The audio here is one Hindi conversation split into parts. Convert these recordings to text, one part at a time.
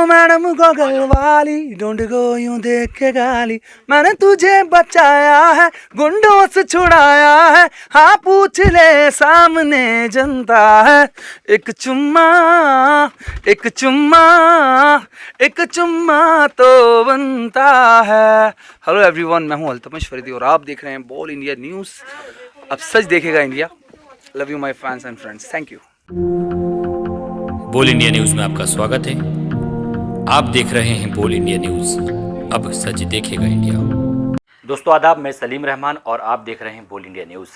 मैडम गॉगल वाली, डोंट गो यूं देख के गाली, मैंने तुझे बचाया है, गुंडों से छुड़ाया है, हाँ पूछ ले सामने जनता है। एक चुम्मा, एक चुम्मा, एक चुम्मा तो बनता है। हेलो एवरीवन, मैं हूं अल्तमश फरीदी और आप देख रहे हैं बोल इंडिया न्यूज़। अब सच देखेगा India. Love you my fans and friends, thank you. बोल इंडिया न्यूज़ में आपका स्वागत है। आप देख रहे हैं बोल इंडिया न्यूज़, अब सच देखेगा इंडिया। दोस्तों आदाब, मैं सलीम रहमान और आप देख रहे हैं बोल इंडिया न्यूज़।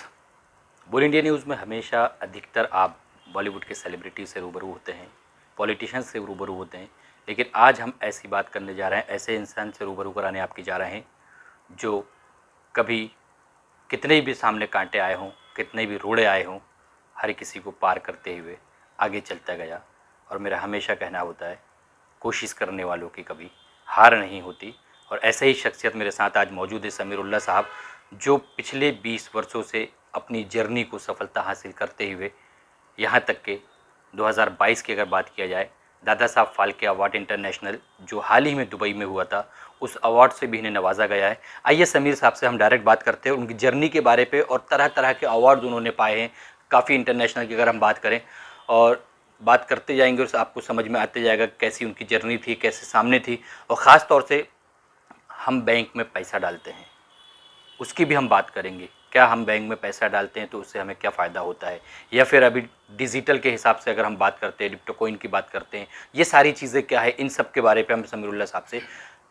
बोल इंडिया न्यूज़ में हमेशा अधिकतर आप बॉलीवुड के सेलिब्रिटी से रूबरू होते हैं, पॉलिटिशियंस से रूबरू होते हैं, लेकिन आज हम ऐसी बात करने जा रहे हैं, ऐसे इंसान से रूबरू कराने आपकी जा रहे हैं जो कभी कितने भी सामने कांटे आए हों, कितने भी रोड़े आए हों, हर किसी को पार करते हुए आगे चलता गया। और मेरा हमेशा कहना होता है, कोशिश करने वालों की कभी हार नहीं होती। और ऐसे ही शख्सियत मेरे साथ आज मौजूद है, समीरुल्लाह साहब, जो पिछले 20 वर्षों से अपनी जर्नी को सफलता हासिल करते हुए यहाँ तक के 2022 की अगर बात किया जाए, दादा साहब फाल्के अवार्ड इंटरनेशनल जो हाल ही में दुबई में हुआ था, उस अवार्ड से भी इन्हें नवाजा गया है। आइए समीर साहब से हम डायरेक्ट बात करते हैं उनकी जर्नी के बारे पे और तरह तरह के अवार्ड उन्होंने पाए हैं, काफ़ी इंटरनेशनल की अगर हम बात करें, और बात करते जाएंगे और आपको समझ में आते जाएगा कैसी उनकी जर्नी थी, कैसे सामने थी। और ख़ास तौर से हम बैंक में पैसा डालते हैं, उसकी भी हम बात करेंगे। क्या हम बैंक में पैसा डालते हैं तो उससे हमें क्या फ़ायदा होता है, या फिर अभी डिजिटल के हिसाब से अगर हम बात करते हैं, डिप्टो कॉइन की बात करते हैं, ये सारी चीज़ें क्या है, इन सब के बारे पे हम समीरुल्लाह साहब से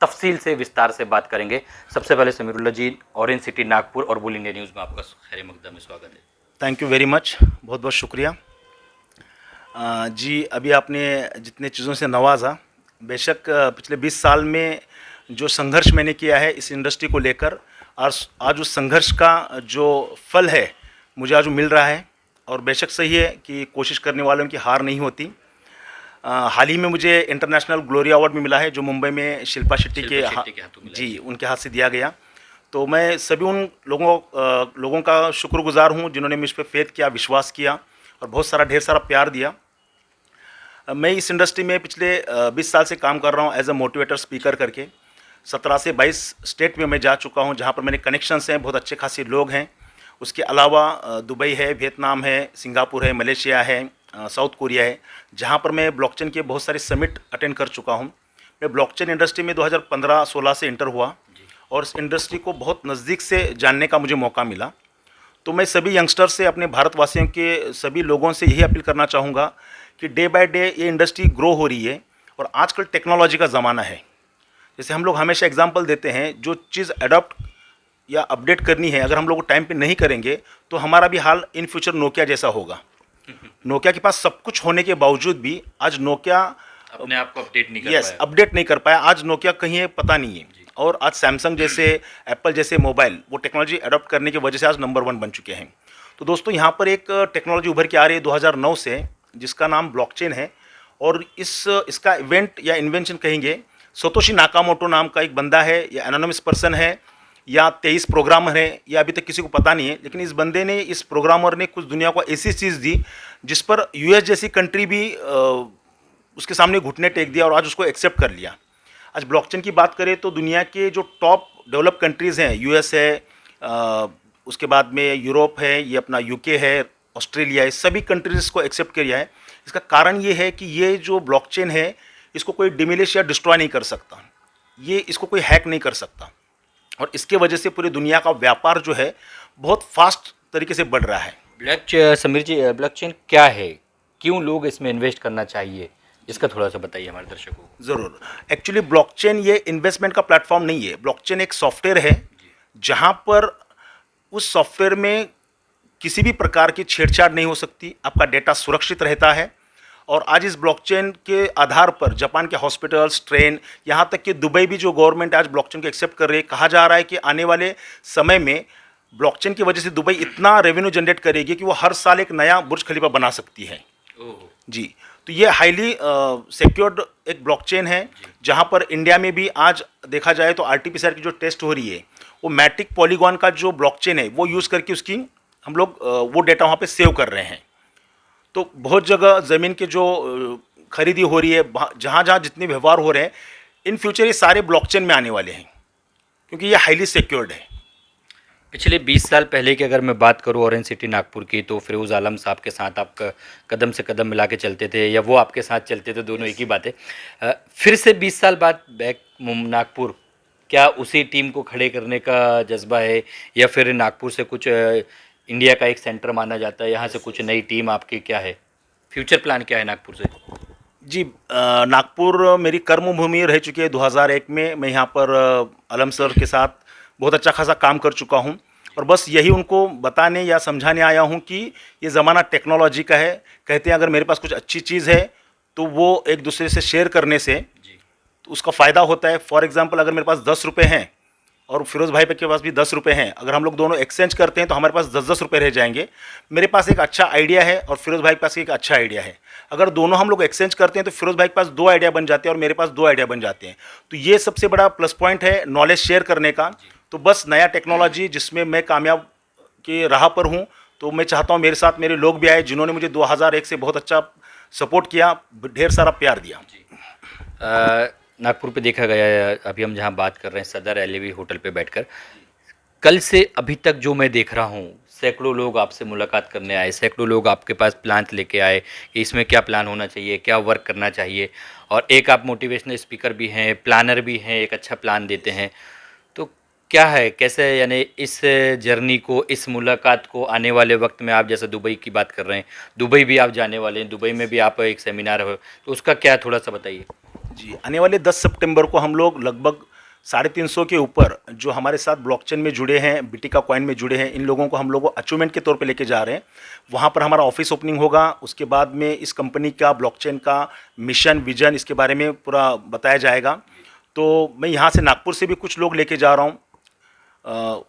तफसील से विस्तार से बात करेंगे। सबसे पहले समीरुल्लाह जी, ऑरेंज सिटी नागपुर और बोल इंडिया न्यूज़ में आपका खैर मकदम में स्वागत है। थैंक यू वेरी मच, बहुत बहुत शुक्रिया। जी, अभी आपने जितने चीज़ों से नवाजा, बेशक पिछले 20 साल में जो संघर्ष मैंने किया है इस इंडस्ट्री को लेकर, आज उस संघर्ष का जो फल है मुझे आज मिल रहा है। और बेशक सही है कि कोशिश करने वालों की हार नहीं होती। हाल ही में मुझे इंटरनेशनल ग्लोरी अवार्ड भी मिला है, जो मुंबई में शिल्पा शेट्टी के हाथों मिला, जी, उनके हाथ से दिया गया। तो मैं सभी उन लोगों का शुक्रगुजार हूँ जिन्होंने मुझ पर फेथ किया, विश्वास किया और बहुत सारा ढेर सारा प्यार दिया। मैं इस इंडस्ट्री में पिछले 20 साल से काम कर रहा हूँ एज अ मोटिवेटर स्पीकर करके। 17 से 22 स्टेट में मैं जा चुका हूँ, जहाँ पर मेरे कनेक्शंस हैं, बहुत अच्छे खासे लोग हैं। उसके अलावा दुबई है, वियतनाम है, सिंगापुर है, मलेशिया है, साउथ कोरिया है, जहाँ पर मैं ब्लॉकचेन के बहुत सारे समिट अटेंड कर चुका हूँ। मैं ब्लॉकचेन इंडस्ट्री में 2015-16 से इंटर हुआ और इस इंडस्ट्री को बहुत नज़दीक से जानने का मुझे मौका मिला। तो मैं सभी यंगस्टर से, अपने भारतवासियों के सभी लोगों से यही अपील करना चाहूँगा कि डे बाय डे ये इंडस्ट्री ग्रो हो रही है और आजकल टेक्नोलॉजी का ज़माना है। जैसे हम लोग हमेशा एग्जांपल देते हैं, जो चीज़ अडॉप्ट या अपडेट करनी है, अगर हम लोग टाइम पे नहीं करेंगे तो हमारा भी हाल इन फ्यूचर नोकिया जैसा होगा। नोकिया के पास सब कुछ होने के बावजूद भी आज नोकिया अपने आप को अपडेट नहीं कर पाया। अपडेट नहीं कर पाया। आज नोकिया कहीं है पता नहीं है। और आज सैमसंग जैसे, एप्पल जैसे मोबाइल वो टेक्नोलॉजी अडॉप्ट करने की वजह से आज नंबर 1 बन चुके हैं। तो दोस्तों, यहाँ पर एक टेक्नोलॉजी उभर के आ रही है 2009 से, जिसका नाम ब्लॉकचेन है। और इसका इवेंट या इन्वेंशन कहेंगे, सतोशी नाकामोटो नाम का एक बंदा है, या एनोनिमस पर्सन है, या 23 प्रोग्रामर है, या अभी तक किसी को पता नहीं है। लेकिन इस बंदे ने, इस प्रोग्रामर ने कुछ दुनिया को ऐसी चीज़ दी जिस पर यूएस जैसी कंट्री भी उसके सामने घुटने टेक दिया और आज उसको एक्सेप्ट कर लिया। आज ब्लॉकचेन की बात करें तो दुनिया के जो टॉप डेवलप कंट्रीज़ हैं, यूएस है, उसके बाद में यूरोप है, ये अपना यूके है, ऑस्ट्रेलिया है, सभी कंट्रीज़ को एक्सेप्ट किया है। इसका कारण ये है कि ये जो ब्लॉकचेन है, इसको कोई डिमिलिश या डिस्ट्रॉय नहीं कर सकता, इसको कोई हैक नहीं कर सकता। और इसके वजह से पूरी दुनिया का व्यापार जो है बहुत फास्ट तरीके से बढ़ रहा है। समीर जी, ब्लॉकचेन क्या है, क्यों लोग इसमें इन्वेस्ट करना चाहिए, इसका थोड़ा सा बताइए हमारे दर्शकों को। ज़रूर। एक्चुअली ब्लॉकचेन ये इन्वेस्टमेंट का प्लेटफॉर्म नहीं है। ब्लॉकचेन एक सॉफ्टवेयर है जहाँ पर उस सॉफ्टवेयर में किसी भी प्रकार की छेड़छाड़ नहीं हो सकती, आपका डेटा सुरक्षित रहता है। और आज इस ब्लॉकचेन के आधार पर जापान के हॉस्पिटल्स, ट्रेन, यहाँ तक कि दुबई भी जो गवर्नमेंट आज ब्लॉकचेन को एक्सेप्ट कर रही है। कहा जा रहा है कि आने वाले समय में ब्लॉकचेन की वजह से दुबई इतना रेवेन्यू जनरेट करेगी कि वो हर साल एक नया बुर्ज खलीफा बना सकती है। जी, तो ये हाईली सिक्योर्ड एक ब्लॉकचेन है, जहाँ पर इंडिया में भी आज देखा जाए तो आरटीपीसीआर की जो टेस्ट हो रही है, वो मैट्रिक पॉलीगॉन का जो ब्लॉकचेन है वो यूज़ करके उसकी हम लोग वो डेटा वहाँ पे सेव कर रहे हैं। तो बहुत जगह ज़मीन के जो खरीदी हो रही है, जहाँ जहाँ जितने व्यवहार हो रहे हैं, इन फ्यूचर ये सारे ब्लॉकचेन में आने वाले हैं, क्योंकि ये हाईली सिक्योर्ड है। पिछले 20 साल पहले की अगर मैं बात करूं ऑरेंज सिटी नागपुर की, तो फिरोज़ आलम साहब के साथ आप कदम से कदम मिला के चलते थे या वो आपके साथ चलते थे, दोनों एक ही बात है। फिर से 20 साल बाद बैक नागपुर, क्या उसी टीम को खड़े करने का जज्बा है या फिर नागपुर से कुछ इंडिया का एक सेंटर माना जाता है, यहाँ से कुछ नई टीम आपकी क्या है, फ्यूचर प्लान क्या है नागपुर से? जी, नागपुर मेरी कर्मभूमि रह चुकी है। 2001 में मैं यहाँ पर आलम सर के साथ बहुत अच्छा खासा काम कर चुका हूँ, और बस यही उनको बताने या समझाने आया हूँ कि ये ज़माना टेक्नोलॉजी का है। कहते हैं अगर मेरे पास कुछ अच्छी चीज़ है तो वो एक दूसरे से शेयर करने से तो उसका फ़ायदा होता है। फॉर एग्जांपल, अगर मेरे पास 10 रुपये हैं और फिरोज़ भाई के पास भी 10 रुपये हैं, अगर हम लोग दोनों एक्सचेंज करते हैं तो हमारे पास 10-10 रुपये रह जाएंगे। मेरे पास एक अच्छा आइडिया है और फिरोज़ भाई के पास एक अच्छा आइडिया है। अगर दोनों हम लोग एक्सचेंज करते हैं तो फिरोज़ भाई के पास 2 आइडिया बन जाते हैं और मेरे पास 2 आइडिया बन जाते हैं। तो ये सबसे बड़ा प्लस पॉइंट है नॉलेज शेयर करने का। तो बस नया टेक्नोलॉजी जिसमें मैं कामयाब की राह पर हूँ, तो मैं चाहता हूँ मेरे साथ मेरे लोग भी आए जिन्होंने मुझे 2001 से बहुत अच्छा सपोर्ट किया, ढेर सारा प्यार दिया। नागपुर पे देखा गया है, अभी हम जहाँ बात कर रहे हैं सदर एलवी होटल पे बैठकर, कल से अभी तक जो मैं देख रहा हूँ, सैकड़ों लोग आपसे मुलाकात करने आए, सैकड़ों लोग आपके पास प्लान लेके आए कि इसमें क्या प्लान होना चाहिए, क्या वर्क करना चाहिए, और एक आप मोटिवेशनल स्पीकर भी हैं, प्लानर भी हैं, एक अच्छा प्लान देते हैं। तो क्या है, कैसे, यानी इस जर्नी को, इस मुलाकात को आने वाले वक्त में, आप जैसे दुबई की बात कर रहे हैं, दुबई भी आप जाने वाले हैं, दुबई में भी आप एक सेमिनार हो, तो उसका क्या थोड़ा सा बताइए। जी, आने वाले 10 सितंबर को हम लोग लगभग 350 के ऊपर जो हमारे साथ ब्लॉकचेन में जुड़े हैं, बिटिका कॉइन में जुड़े हैं, इन लोगों को हम लोग अचीवमेंट के तौर पे लेके जा रहे हैं। वहाँ पर हमारा ऑफिस ओपनिंग होगा। उसके बाद में इस कंपनी का ब्लॉकचेन का मिशन, विजन, इसके बारे में पूरा बताया जाएगा। तो मैं यहाँ से नागपुर से भी कुछ लोग लेके जा रहा हूँ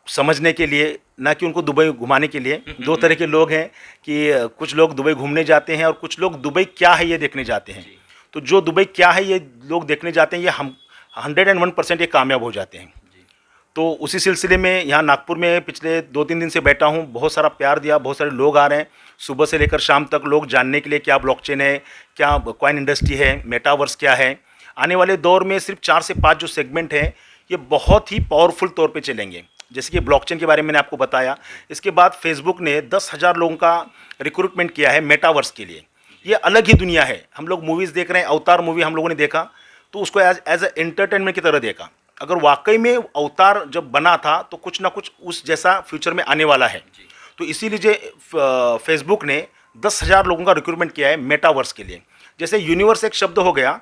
समझने के लिए, ना कि उनको दुबई घुमाने के लिए। 2 तरह के लोग हैं कि कुछ लोग दुबई घूमने जाते हैं और कुछ लोग दुबई क्या है ये देखने जाते हैं। तो जो दुबई क्या है ये लोग देखने जाते हैं, ये हम 101% ये कामयाब हो जाते हैं। तो उसी सिलसिले में यहाँ नागपुर में पिछले 2-3 दिन से बैठा हूँ, बहुत सारा प्यार दिया, बहुत सारे लोग आ रहे हैं सुबह से लेकर शाम तक, लोग जानने के लिए क्या ब्लॉकचेन है, क्या कॉइन इंडस्ट्री है, मेटावर्स क्या है। आने वाले दौर में सिर्फ 4 से 5 जो सेगमेंट हैं ये बहुत ही पावरफुल तौर पे चलेंगे। जैसे कि ब्लॉकचेन के बारे में मैंने आपको बताया। इसके बाद फेसबुक ने 10,000 लोगों का रिक्रूटमेंट किया है मेटावर्स के लिए। ये अलग ही दुनिया है। हम लोग मूवीज़ देख रहे हैं, अवतार मूवी हम लोगों ने देखा तो उसको एज ए एंटरटेनमेंट की तरह देखा। अगर वाकई में अवतार जब बना था तो कुछ ना कुछ उस जैसा फ्यूचर में आने वाला है। तो इसीलिए फेसबुक ने 10,000 लोगों का रिक्रूटमेंट किया है मेटावर्स के लिए। जैसे यूनिवर्स एक शब्द हो गया,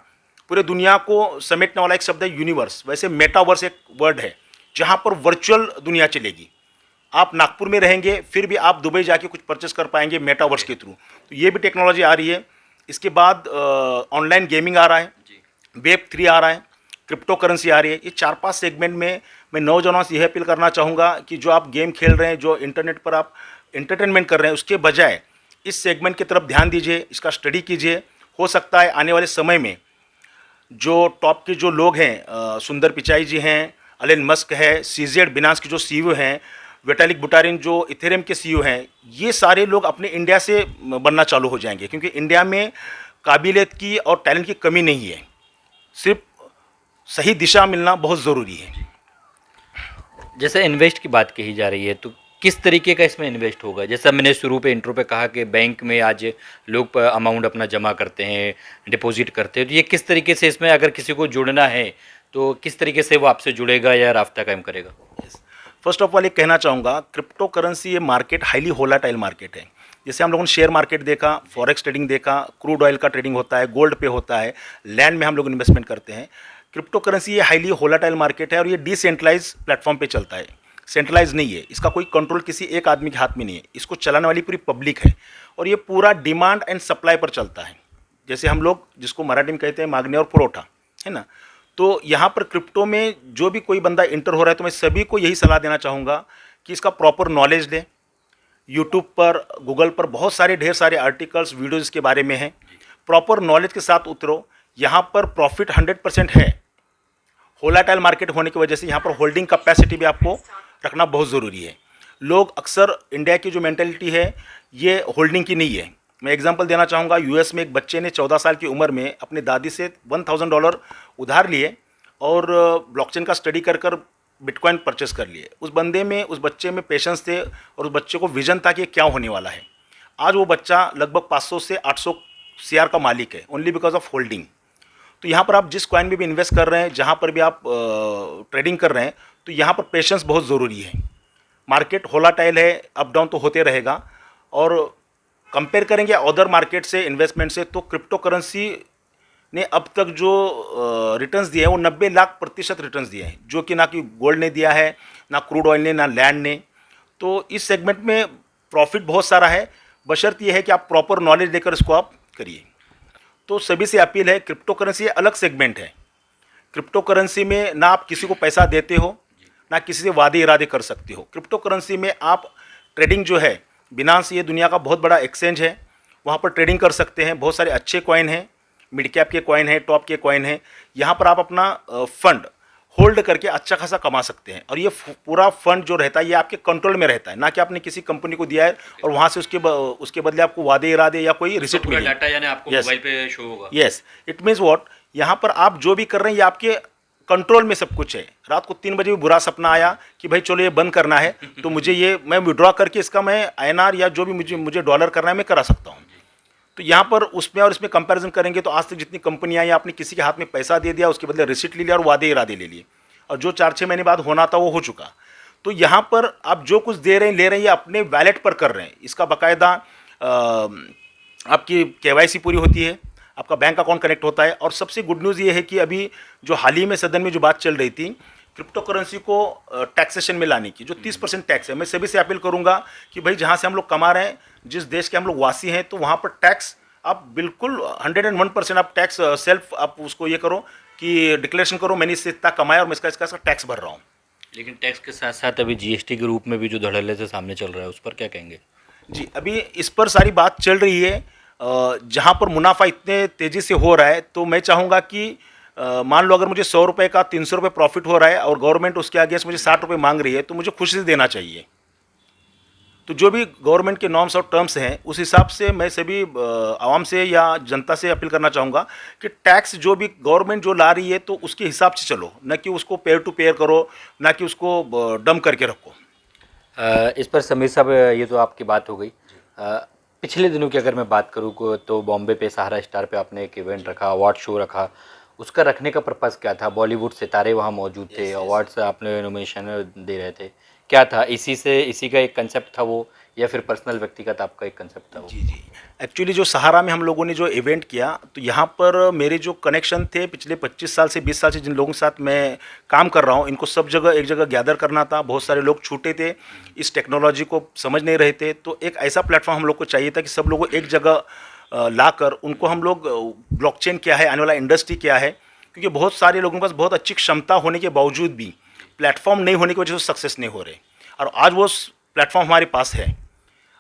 पूरे दुनिया को समेटने वाला एक शब्द है यूनिवर्स, वैसे मेटावर्स एक वर्ड है जहाँ पर वर्चुअल दुनिया चलेगी। आप नागपुर में रहेंगे फिर भी आप दुबई जाके कुछ परचेस कर पाएंगे मेटावर्स के थ्रू। तो ये भी टेक्नोलॉजी आ रही है। इसके बाद ऑनलाइन गेमिंग आ रहा है, वेब 3 आ रहा है, क्रिप्टो करेंसी आ रही है। ये 4-5 सेगमेंट में मैं नौजवानों से यह अपील करना चाहूँगा कि जो आप गेम खेल रहे हैं, जो इंटरनेट पर आप एंटरटेनमेंट कर रहे हैं, उसके बजाय इस सेगमेंट की तरफ ध्यान दीजिए, इसका स्टडी कीजिए। हो सकता है आने वाले समय में जो टॉप के जो लोग हैं, सुंदर पिचाई जी हैं, एलन मस्क है, सीजेड बिनांस के जो सीईओ हैं, विटालिक बुटारिन जो इथेरियम के सीईओ हैं, ये सारे लोग अपने इंडिया से बनना चालू हो जाएंगे, क्योंकि इंडिया में काबिलियत की और टैलेंट की कमी नहीं है। सिर्फ सही दिशा मिलना बहुत ज़रूरी है। जैसे इन्वेस्ट की बात कही जा रही है, तो किस तरीके का इसमें इन्वेस्ट होगा? जैसा मैंने शुरू पे इंट्रो पे कहा कि बैंक में आज लोग अमाउंट अपना जमा करते हैं, डिपॉजिट करते हैं, तो ये किस तरीके से इसमें अगर किसी को जुड़ना है तो किस तरीके से वो आपसे जुड़ेगा या राब्ता कायम करेगा? फर्स्ट ऑफ ऑल ये कहना चाहूँगा, क्रिप्टो करेंसी ये मार्केट हाईली होलाटाइल मार्केट है। जैसे हम लोगों ने शेयर मार्केट देखा, फॉरेक्स ट्रेडिंग देखा, क्रूड ऑयल का ट्रेडिंग होता है, गोल्ड पे होता है, लैंड में हम लोग इन्वेस्टमेंट करते हैं। क्रिप्टो करेंसी ये हाईली होलाटाइल मार्केट है और ये डिसेंट्रलाइज प्लेटफॉर्म पे चलता है, सेंट्रलाइज नहीं है। इसका कोई कंट्रोल किसी एक आदमी के हाथ में नहीं है, इसको चलाने वाली पूरी पब्लिक है और ये पूरा डिमांड एंड सप्लाई पर चलता है। जैसे हम लोग जिसको मराठी में कहते हैं मांगने और पुरवठा, है ना। तो यहाँ पर क्रिप्टो में जो भी कोई बंदा इंटर हो रहा है तो मैं सभी को यही सलाह देना चाहूँगा कि इसका प्रॉपर नॉलेज लें। यूट्यूब पर, गूगल पर बहुत सारे ढेर सारे आर्टिकल्स, वीडियोज़ इसके बारे में हैं। प्रॉपर नॉलेज के साथ उतरो। यहाँ पर प्रॉफिट 100% है। होलाटाइल मार्केट होने की वजह से यहाँ पर होल्डिंग कैपेसिटी भी आपको रखना बहुत ज़रूरी है। लोग अक्सर, इंडिया की जो मेंटेलिटी है ये होल्डिंग की नहीं है, मैं एग्जांपल देना चाहूँगा, यूएस में एक बच्चे ने 14 साल की उम्र में अपनी दादी से $1000 उधार लिए और ब्लॉकचेन का स्टडी कर बिटकॉइन परचेस कर लिए। उस बच्चे में पेशेंस थे और उस बच्चे को विजन था कि क्या होने वाला है। आज वो बच्चा लगभग 500 से 800 CR का मालिक है, ओनली बिकॉज ऑफ होल्डिंग। तो यहाँ पर आप जिस कॉइन में भी इन्वेस्ट कर रहे हैं, जहाँ पर भी आप ट्रेडिंग कर रहे हैं, तो यहाँ पर पेशेंस बहुत ज़रूरी है। मार्केट वोलेटाइल है, अप डाउन तो होते रहेगा। और कंपेयर करेंगे अदर मार्केट से, इन्वेस्टमेंट से, तो क्रिप्टो करेंसी ने अब तक जो रिटर्न्स दिए हैं वो 90 लाख प्रतिशत रिटर्न्स दिए हैं, जो कि ना कि गोल्ड ने दिया है, ना क्रूड ऑयल ने, ना लैंड ने। तो इस सेगमेंट में प्रॉफिट बहुत सारा है, बशर्त ये है कि आप प्रॉपर नॉलेज लेकर इसको आप करिए। तो सभी से अपील है, क्रिप्टो करेंसी अलग सेगमेंट है। क्रिप्टो करेंसी में ना आप किसी को पैसा देते हो, ना किसी से वादे इरादे कर सकते हो। क्रिप्टो करेंसी में आप ट्रेडिंग जो है, बिनांस ये दुनिया का बहुत बड़ा एक्सचेंज है, वहाँ पर ट्रेडिंग कर सकते हैं। बहुत सारे अच्छे कॉइन हैं, मिड कैप के कॉइन हैं, टॉप के कॉइन हैं। यहाँ पर आप अपना फंड होल्ड करके अच्छा खासा कमा सकते हैं। और ये पूरा फंड जो रहता है ये आपके कंट्रोल में रहता है, ना कि आपने किसी कंपनी को दिया है और वहाँ से उसके बदले आपको वादे इरादे या कोई रिसिप्ट मिले। डाटा यानी आपको मोबाइल पे शो होगा। यस, इट मीन्स व्हाट, यहाँ पर आप जो भी कर रहे हैं ये आपके कंट्रोल में सब कुछ है। रात को 3 बजे भी बुरा सपना आया कि भाई चलो ये बंद करना है, तो मैं विड्रॉ करके इसका मैं INR या जो भी मुझे डॉलर करना है मैं करा सकता हूँ। तो यहाँ पर उसमें और इसमें कंपैरिजन करेंगे तो आज तक जितनी कंपनियां या आपने किसी के हाथ में पैसा दे दिया, उसके बदले रिसिप्ट ले लिया और वादे इरादे ले लिए, और जो 4-6 महीने बाद होना था वो हो चुका। तो यहाँ पर आप जो कुछ दे रहे हैं, ले रहे हैं, ये अपने वैलेट पर कर रहे हैं। इसका बाकायदा आपकी KYC पूरी होती है, आपका बैंक अकाउंट कनेक्ट होता है। और सबसे गुड न्यूज़ ये है कि अभी जो हाल ही में सदन में जो बात चल रही थी क्रिप्टो करेंसी को टैक्सेशन में लाने की, जो 30% टैक्स है, मैं सभी से अपील करूंगा कि भाई जहां से हम लोग कमा रहे हैं, जिस देश के हम लोग वासी हैं, तो वहां पर टैक्स आप बिल्कुल 101% आप टैक्स सेल्फ आप उसको ये करो कि डिक्लेरेशन करो, मैंने इससे इतना कमाया और मैं इसका टैक्स भर रहा हूँ। लेकिन टैक्स के साथ साथ अभी GST के रूप में भी जो धड़ल्ले से सामने चल रहा है, उस पर क्या कहेंगे? जी, अभी इस पर सारी बात चल रही है। जहाँ पर मुनाफा इतने तेज़ी से हो रहा है, तो मैं चाहूँगा कि मान लो अगर मुझे 100 रुपये का 300 रुपये प्रॉफिट हो रहा है और गवर्नमेंट उसके अगेंस्ट मुझे 60 रुपये मांग रही है, तो मुझे खुशी से देना चाहिए। तो जो भी गवर्नमेंट के नॉर्म्स और टर्म्स हैं, उस हिसाब से मैं सभी आवाम से या जनता से अपील करना चाहूँगा कि टैक्स जो भी गवर्नमेंट जो ला रही है तो उसके हिसाब से चलो, न कि उसको पेयर टू पेयर करो, ना कि उसको डम करके रखो। इस पर समीर साहब, ये तो आपकी बात हो गई। पिछले दिनों की अगर मैं बात करूँ तो बॉम्बे पे सहारा स्टार पे आपने एक इवेंट रखा, अवार्ड शो रखा। उसका रखने का पर्पज़ क्या था? बॉलीवुड सितारे वहाँ मौजूद थे, अवार्ड्स आपने नॉमिनेशन दे रहे थे, क्या था? इसी का एक कंसेप्ट था वो, या फिर पर्सनल व्यक्तिगत आपका एक कंसेप्ट था वो? जी, एक्चुअली जो सहारा में हम लोगों ने जो इवेंट किया, तो यहाँ पर मेरे जो कनेक्शन थे पिछले 25 साल से 20 साल से, जिन लोगों के साथ मैं काम कर रहा हूँ, इनको सब जगह एक जगह गैदर करना था। बहुत सारे लोग छूटे थे, इस टेक्नोलॉजी को समझ नहीं रहे थे, तो एक ऐसा प्लेटफॉर्म हम लोग को चाहिए था कि सब लोगों को एक जगह लाकर उनको हम लोग ब्लॉकचेन क्या है, आने वाला इंडस्ट्री क्या है, क्योंकि बहुत सारे लोगों के पास बहुत अच्छी क्षमता होने के बावजूद भी प्लेटफॉर्म नहीं होने की वजह से सक्सेस नहीं हो रहे। और आज वो प्लेटफॉर्म हमारे पास है।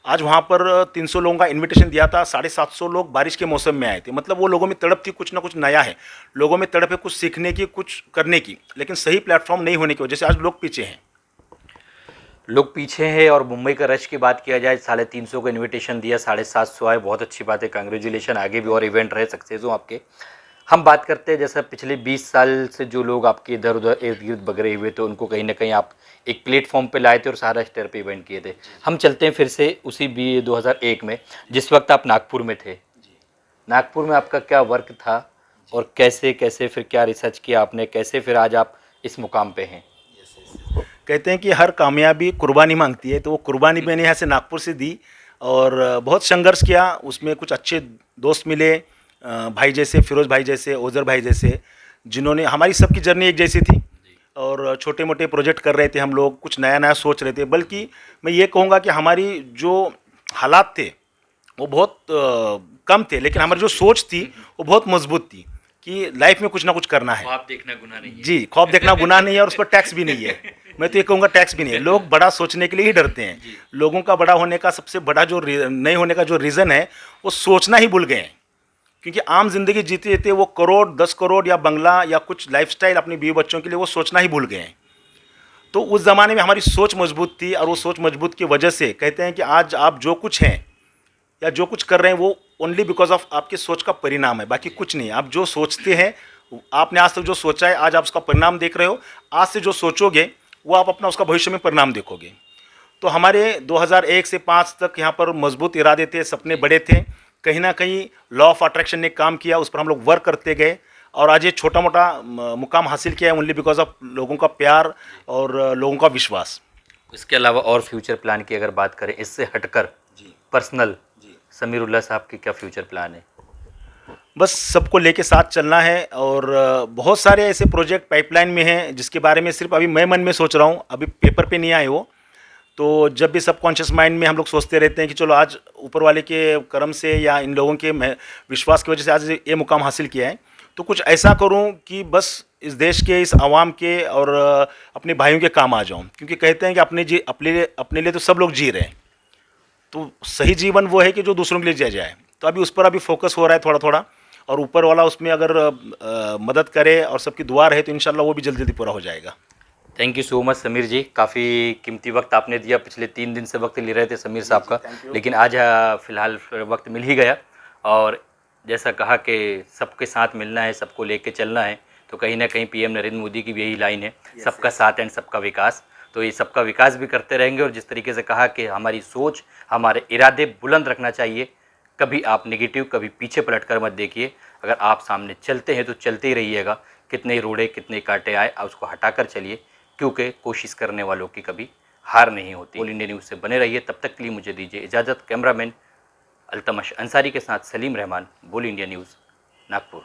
आज वहाँ पर 300 लोगों का इनविटेशन दिया था, 750 लोग बारिश के मौसम में आए थे। मतलब वो लोगों में तड़प थी, कुछ ना कुछ नया है, लोगों में तड़प है कुछ सीखने की, कुछ करने की, लेकिन सही प्लेटफॉर्म नहीं होने की वजह से आज लोग पीछे हैं। लोग पीछे हैं। और मुंबई का रश की बात किया जाए, 350 को इनविटेशन दिया, 750 आए, बहुत अच्छी बात है, कांग्रेचुलेशन। आगे भी और इवेंट रहे सक्सेस हो आपके। हम बात करते हैं जैसा पिछले 20 साल से जो लोग आपके इधर उधर इर्द गिर्द बगरे हुए थे, उनको कहीं ना कहीं आप एक प्लेटफॉर्म पे लाए थे और सहारा स्टार पे इवेंट किए थे। हम चलते हैं फिर से उसी 2001 में, जिस वक्त आप नागपुर में थे। नागपुर में आपका क्या वर्क था और कैसे कैसे फिर क्या रिसर्च किया आपने, कैसे फिर आज आप इस मुकाम पे हैं? कहते हैं कि हर कामयाबी कुर्बानी मांगती है, तो वो कुर्बानी मैंने यहाँ से नागपुर से दी और बहुत संघर्ष किया। उसमें कुछ अच्छे दोस्त मिले, भाई जैसे फिरोज़ भाई जैसे, ओज़र भाई जैसे, जिन्होंने, हमारी सबकी जर्नी एक जैसी थी और छोटे मोटे प्रोजेक्ट कर रहे थे हम लोग, कुछ नया नया सोच रहे थे। बल्कि मैं ये कहूँगा कि हमारी जो हालात थे वो बहुत कम थे, लेकिन हमारी जो सोच थी वो बहुत मजबूत थी कि लाइफ में कुछ ना कुछ करना है। ख्वाब देखना गुनाह नहीं है। जी, ख्वाब देखना गुनाह नहीं है और उस पर टैक्स भी नहीं है। मैं तो ये कहूँगा टैक्स भी नहीं है। लोग बड़ा सोचने के लिए ही डरते हैं। लोगों का बड़ा होने का सबसे बड़ा जो नहीं होने का जो रीज़न है, वो सोचना ही भूल गए हैं। क्योंकि आम जिंदगी जीते जीते वो करोड़ 10 करोड़ या बंगला या कुछ लाइफस्टाइल अपनी बीवी बच्चों के लिए वो सोचना ही भूल गए हैं। तो उस ज़माने में हमारी सोच मजबूत थी और वो सोच मजबूत की वजह से कहते हैं कि आज आप जो कुछ हैं या जो कुछ कर रहे हैं वो ओनली बिकॉज ऑफ आपकी सोच का परिणाम है, बाकी कुछ नहीं। आप जो सोचते हैं, आपने आज तक जो सोचा है, आज आप उसका परिणाम देख रहे हो। आज से जो सोचोगे वो आप अपना उसका भविष्य में परिणाम देखोगे। तो हमारे 2001 से 5 तक यहाँ पर मजबूत इरादे थे, सपने बड़े थे। कहीं ना कहीं लॉ ऑफ अट्रैक्शन ने काम किया, उस पर हम लोग वर्क करते गए और आज ये छोटा मोटा मुकाम हासिल किया है ओनली बिकॉज ऑफ लोगों का प्यार और लोगों का विश्वास। इसके अलावा और फ्यूचर प्लान की अगर बात करें, इससे हटकर जी पर्सनल जी, समीरुल्लाह साहब की क्या फ्यूचर प्लान है? बस सबको लेके साथ चलना है और बहुत सारे ऐसे प्रोजेक्ट पाइपलाइन में हैं जिसके बारे में सिर्फ अभी मैं मन में सोच रहा हूँ, अभी पेपर पे नहीं आए वो। तो जब भी सबकॉन्शियस माइंड में हम लोग सोचते रहते हैं कि चलो आज ऊपर वाले के करम से या इन लोगों के विश्वास की वजह से आज ये मुकाम हासिल किया है, तो कुछ ऐसा करूं कि बस इस देश के, इस आवाम के और अपने भाइयों के काम आ जाऊं। क्योंकि कहते हैं कि अपने लिए तो सब लोग जी रहे हैं, तो सही जीवन वो है कि जो दूसरों के लिए जिया जाए। तो अभी उस पर अभी फोकस हो रहा है थोड़ा थोड़ा, और ऊपर वाला उसमें अगर मदद करे और सबकी दुआ रहे तो इंशाल्लाह वो भी जल्दी जल्दी पूरा हो जाएगा। Thank you so much Sameer ji, काफ़ी कीमती वक्त आपने दिया। पिछले 3 दिन से वक्त ले रहे थे समीर साहब का, लेकिन आज फ़िलहाल वक्त मिल ही गया। और जैसा कहा कि सबके साथ मिलना है, सबको लेके चलना है, तो कहीं ना कहीं पीएम नरेंद्र मोदी की भी यही लाइन है, सबका साथ एंड सबका विकास। तो ये सबका विकास भी करते रहेंगे। और जिस तरीके से कहा कि हमारी सोच, हमारे इरादे बुलंद रखना चाहिए, कभी आप नेगेटिव, कभी पीछे पलट कर मत देखिए। अगर आप सामने चलते हैं तो चलते ही रहिएगा, कितने रोड़े कितने कांटे आए आप उसको हटाकर चलिए, क्योंकि कोशिश करने वालों की कभी हार नहीं होती। ऑल इंडिया न्यूज़ से बने रहिए, तब तक के लिए मुझे दीजिए इजाज़त। कैमरामैन अल्तमश अंसारी के साथ सलीम रहमान, बोल इंडिया न्यूज़, नागपुर।